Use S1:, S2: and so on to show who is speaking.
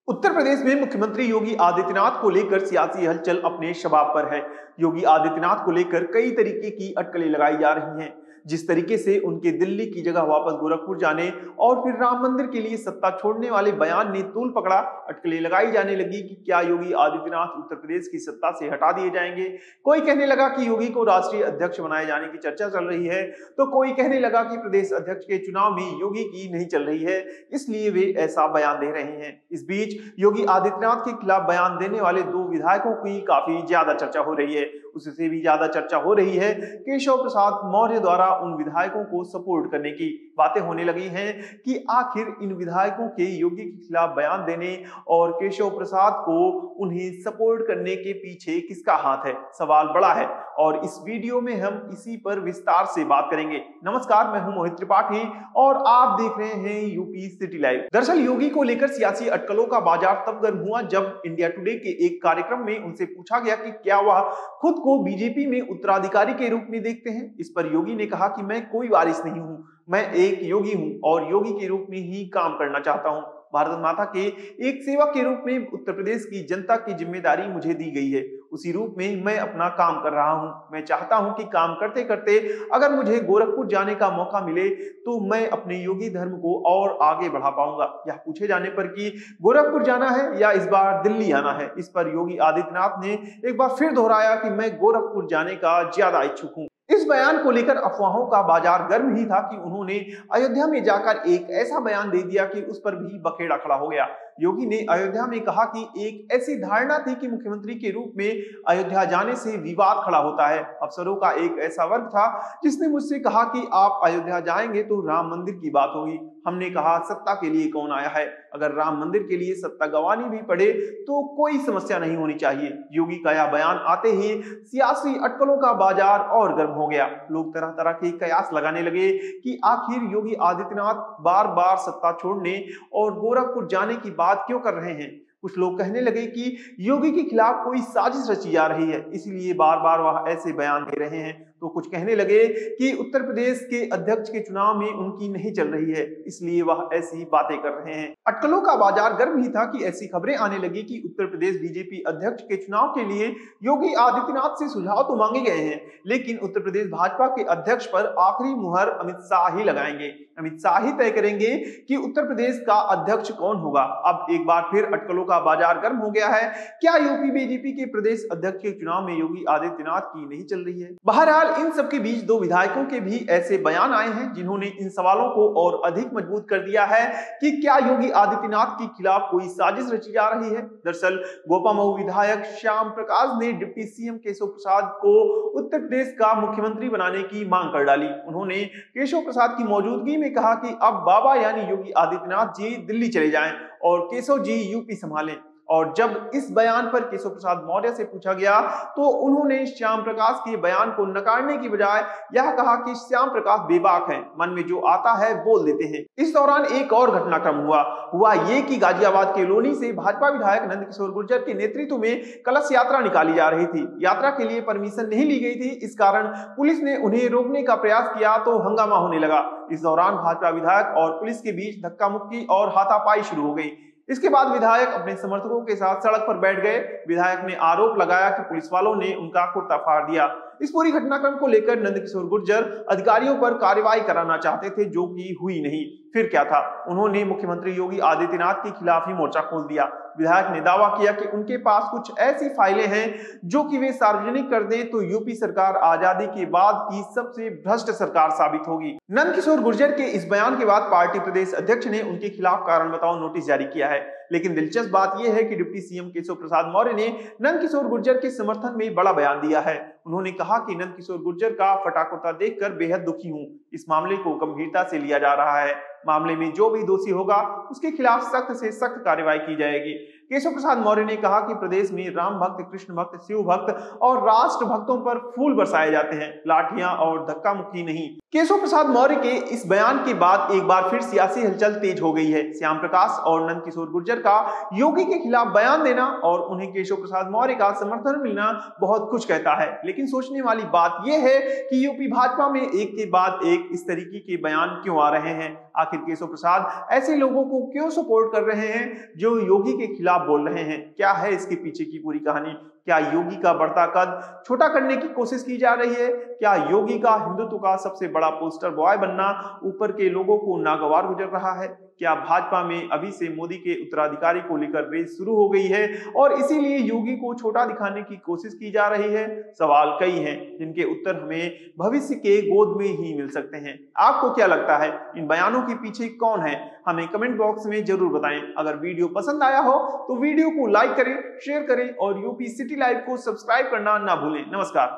S1: उत्तर प्रदेश में मुख्यमंत्री योगी आदित्यनाथ को लेकर सियासी हलचल अपने शबाब पर है। योगी आदित्यनाथ को लेकर कई तरीके की अटकलें लगाई जा रही हैं। जिस तरीके से उनके दिल्ली की जगह वापस गोरखपुर जाने और फिर राम मंदिर के लिए सत्ता छोड़ने वाले बयान ने तूल पकड़ा, अटकलें लगाई जाने लगी कि क्या योगी आदित्यनाथ उत्तर प्रदेश की सत्ता से हटा दिए जाएंगे। कोई कहने लगा कि योगी को राष्ट्रीय अध्यक्ष बनाए जाने की चर्चा चल रही है, तो कोई कहने लगा कि प्रदेश अध्यक्ष के चुनाव में योगी की नहीं चल रही है, इसलिए वे ऐसा बयान दे रहे हैं। इस बीच योगी आदित्यनाथ के खिलाफ बयान देने वाले दो विधायकों की काफी ज्यादा चर्चा हो रही है। उससे भी ज्यादा चर्चा हो रही है केशव प्रसाद मौर्य द्वारा उन विधायकों को सपोर्ट करने की। बातें होने लगी हैं कि आखिर इन विधायकों के योगी के खिलाफ बयान देने और केशव प्रसाद को उन्हें सपोर्ट करने के पीछे किसका हाथ है, सवाल बड़ा है और इस वीडियो में हम इसी पर विस्तार से बात करेंगे। नमस्कार, मैं हूं मोहित त्रिपाठी और आप देख रहे हैं यूपी सिटी लाइव। दरअसल योगी को लेकर सियासी अटकलों का बाजार तब गर्म हुआ जब इंडिया टुडे के एक कार्यक्रम में उनसे पूछा गया कि क्या वह खुद को बीजेपी में उत्तराधिकारी के रूप में देखते हैं। इस पर योगी ने कहा कि मैं कोई वारिस नहीं हूं, मैं एक योगी हूं और योगी के रूप में ही काम करना चाहता हूं। भारत माता के एक सेवक के रूप में उत्तर प्रदेश की जनता की जिम्मेदारी मुझे दी गई है, उसी रूप में मैं अपना काम कर रहा हूं। मैं चाहता हूं कि काम करते करते अगर मुझे गोरखपुर जाने का मौका मिले तो मैं अपने योगी धर्म को और आगे बढ़ा पाऊंगा। यह पूछे जाने पर कि गोरखपुर जाना है या इस बार दिल्ली आना है, इस पर योगी आदित्यनाथ ने एक बार फिर दोहराया कि मैं गोरखपुर जाने का ज्यादा इच्छुक हूं। इस बयान को लेकर अफवाहों का बाजार गर्म ही था कि उन्होंने अयोध्या में जाकर एक ऐसा बयान दे दिया कि उस पर भी बखेड़ा खड़ा हो गया। योगी ने अयोध्या में कहा कि एक ऐसी धारणा थी कि मुख्यमंत्री के रूप में अयोध्या जाने से विवाद खड़ा होता है। अफसरों का एक ऐसा वर्ग था जिसने मुझसे कहा कि आप अयोध्या जाएंगे तो राम मंदिर की बात होगी। हमने कहा सत्ता के लिए कौन आया है, अगर राम मंदिर के लिए सत्ता गंवानी भी पड़े तो कोई समस्या नहीं होनी चाहिए। योगी का यह बयान आते ही सियासी अटकलों का बाजार और गर्म हो गया। लोग तरह तरह के कयास लगाने लगे कि आखिर योगी आदित्यनाथ बार बार सत्ता छोड़ने और गोरखपुर जाने की बात क्यों कर रहे हैं। कुछ लोग कहने लगे कि योगी के खिलाफ कोई साजिश रची जा रही है, इसलिए बार बार वह ऐसे बयान दे रहे हैं। तो कुछ कहने लगे कि उत्तर प्रदेश के अध्यक्ष के चुनाव में उनकी नहीं चल रही है, इसलिए वह ऐसी बातें कर रहे हैं। अटकलों का बाजार गर्म ही था कि ऐसी खबरें आने लगी कि उत्तर प्रदेश बीजेपी अध्यक्ष के चुनाव के लिए योगी आदित्यनाथ से सुझाव तो मांगे गए हैं, लेकिन उत्तर प्रदेश भाजपा के अध्यक्ष पर आखिरी मुहर अमित शाह ही लगाएंगे। अमित शाह ही तय करेंगे कि उत्तर प्रदेश का अध्यक्ष कौन होगा। अब एक बार फिर अटकलों का बाजार गर्म हो गया है। क्या यूपी बीजेपी के प्रदेश अध्यक्ष के चुनाव में योगी आदित्यनाथ की नहीं चल रही है। बहरहाल इन सब के बीच दो विधायकों के भी ऐसे बयान आए हैं जिन्होंने इन सवालों को और अधिक मजबूत कर दिया है कि क्या योगी आदित्यनाथ के खिलाफ कोई साजिश रची जा रही है। दरअसल गोपामऊ विधायक श्याम प्रकाश ने डिप्टी सीएम केशव प्रसाद को उत्तर प्रदेश का मुख्यमंत्री बनाने की मांग कर डाली। उन्होंने केशव प्रसाद की मौजूदगी में कहा कि अब बाबा यानी योगी आदित्यनाथ जी दिल्ली चले जाएं और केशव जी यूपी संभालें। और जब इस बयान पर केशव प्रसाद मौर्य से पूछा गया तो उन्होंने श्याम प्रकाश के बयान को नकारने की बजाय यह कहा कि श्याम प्रकाश बेबाक हैं, मन में जो आता है बोल देते हैं। इस दौरान एक और घटनाक्रम हुआ ये कि गाजियाबाद के लोनी से भाजपा विधायक नंदकिशोर गुर्जर के नेतृत्व में कलश यात्रा निकाली जा रही थी। यात्रा के लिए परमिशन नहीं ली गई थी, इस कारण पुलिस ने उन्हें रोकने का प्रयास किया तो हंगामा होने लगा। इस दौरान भाजपा विधायक और पुलिस के बीच धक्का मुक्की और हाथापाई शुरू हो गई। इसके बाद विधायक अपने समर्थकों के साथ सड़क पर बैठ गए। विधायक ने आरोप लगाया कि पुलिस वालों ने उनका कुर्ता फाड़ दिया। इस पूरी घटनाक्रम को लेकर नंदकिशोर गुर्जर अधिकारियों पर कार्रवाई कराना चाहते थे, जो कि हुई नहीं। फिर क्या था, उन्होंने मुख्यमंत्री योगी आदित्यनाथ के खिलाफ ही मोर्चा खोल दिया। विधायक ने दावा किया कि उनके पास कुछ ऐसी फाइलें हैं जो कि वे सार्वजनिक कर दें तो यूपी सरकार आजादी के बाद की सबसे भ्रष्ट सरकार साबित होगी। नंदकिशोर गुर्जर के इस बयान के बाद पार्टी प्रदेश अध्यक्ष ने उनके खिलाफ कारण बताओ नोटिस जारी किया है। लेकिन दिलचस्प बात यह है कि डिप्टी सीएम केशव प्रसाद मौर्य ने नंदकिशोर गुर्जर के समर्थन में बड़ा बयान दिया है। उन्होंने कहा कि नंदकिशोर गुर्जर का फटा कुर्ता देखकर बेहद दुखी हूं। इस मामले को गंभीरता से लिया जा रहा है। मामले में जो भी दोषी होगा उसके खिलाफ सख्त से सख्त कार्रवाई की जाएगी। केशव प्रसाद मौर्य ने कहा कि प्रदेश में राम भक्त, कृष्ण भक्त, शिव भक्त और राष्ट्र भक्तों पर फूल बरसाए जाते हैं, लाठियां और धक्का मुक्की नहीं। केशव प्रसाद मौर्य के इस बयान के बाद एक बार फिर सियासी हलचल तेज हो गई है। श्याम प्रकाश और नंद किशोर गुर्जर का योगी के खिलाफ बयान देना और उन्हें केशव प्रसाद मौर्य का समर्थन मिलना बहुत कुछ कहता है। लेकिन सोचने वाली बात यह है कि यूपी भाजपा में एक के बाद एक इस तरीके के बयान क्यों आ रहे हैं। आखिर केशव प्रसाद ऐसे लोगों को क्यों सपोर्ट कर रहे हैं जो योगी के खिलाफ बोल रहे हैं? क्या है इसके पीछे की पूरी कहानी? क्या योगी का बढ़ता कद छोटा करने की कोशिश की जा रही है? क्या योगी का हिंदुत्व का सबसे बड़ा पोस्टर बॉय बनना ऊपर के लोगों को नागवार गुजर रहा है? क्या भाजपा में अभी से मोदी के उत्तराधिकारी को लेकर रेस शुरू हो गई है और इसीलिए योगी को छोटा दिखाने की कोशिश की जा रही है? सवाल कई हैं जिनके उत्तर हमें भविष्य के गोद में ही मिल सकते हैं। आपको क्या लगता है, इन बयानों के पीछे कौन है? हमें कमेंट बॉक्स में जरूर बताएं। अगर वीडियो पसंद आया हो तो वीडियो को लाइक करें, शेयर करें और यूपी सिटी लाइव को सब्सक्राइब करना ना भूलें। नमस्कार।